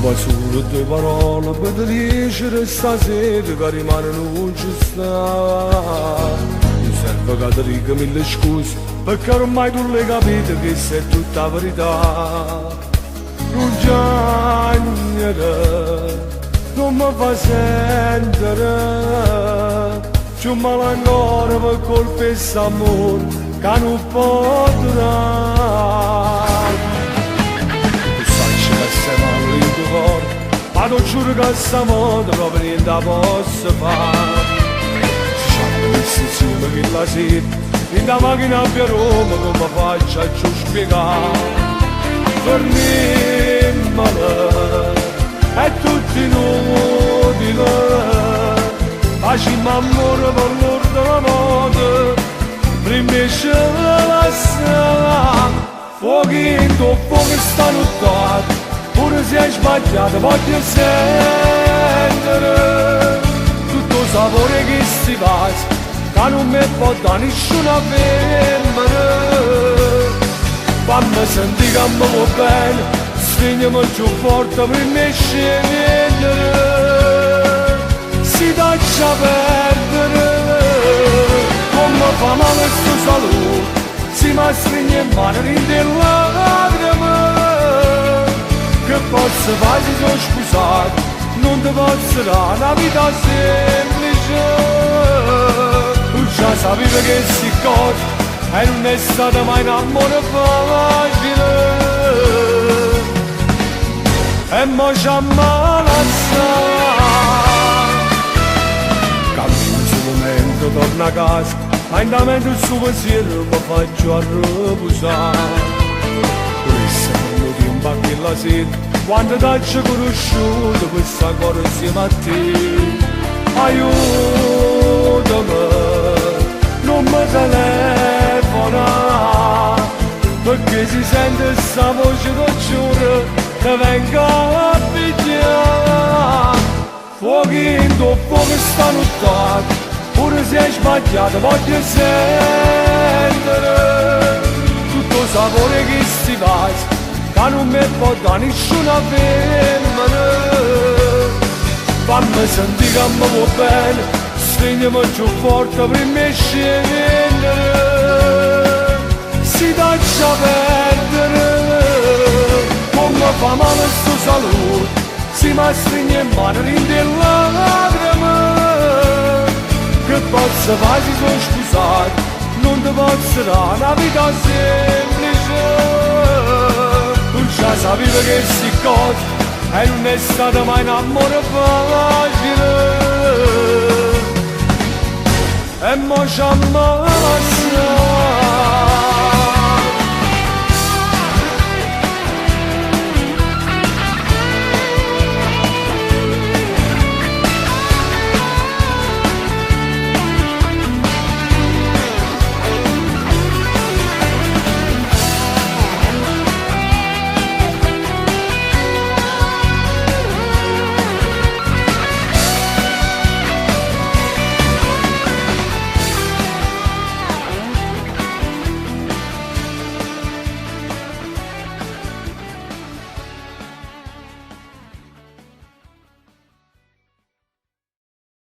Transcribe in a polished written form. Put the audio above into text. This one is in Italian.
vuoi solo due parole per ti dicere stasera che rimane non ci sta. Mi serve che ti dica mille scuse perché ormai tu l'hai capito che sei tutta la verità. Rugiagnere non mi fa sentire, c'è un malancore per colpire quest'amore che non può durare. Tu sai che sei male in tuo cuore, ma ti giuro che stavolta proprio niente posso fare. Se ci hanno messo insieme che la sera, in da macchina a Roma come faccio a ci spiegare. Fermiamole, è tutto inutile, facciamo amore per l'ultima volta, prima ce la sa. Fuochi in tuo fuoco stanno tutti, pure se hai sbagliato voglio sentire tutto il sapore che si passa, che non mi può dare nessuna femmina. Fammi sentire che mi va bene, svegliami più forte per me scendere. Si taccia perdere, come fa male sto salute, si mi stringe in mano in delle lacrime. Che posso fare se sono scusato, non ti posso dare una vita semplice. Tu già sapevi che si cosa, e non è stato mai un amore facile. E mo' ci ammalazza, cammino sul momento, torno a casa, ma in mente il suo pensiero mi faccio a riposare. Questo è il tempo a quella sera, quando t'ho conosciuto questa cosa insieme a te. Aiutami, non mi telefona, perché si sente sta voce che giuro che venga a pigliare. Fuochi in tuo fuoco stanno tutti, pure se hai sbagliato voglio sentire tutto il sapore che si passa, che non mi può dare nessuna femmina. Fammi sentire che mi va bene, svegliami più forte per me scendere. Si taccia perdere, come fa male sto salute, si mi stringe in mano in delle lacrime. Che posso fare se sono scusato, non ti posso dare una vita semplice. Tu già sapevi che si cosa, e non è stato mai un amore facile. E mo' ci ammazza.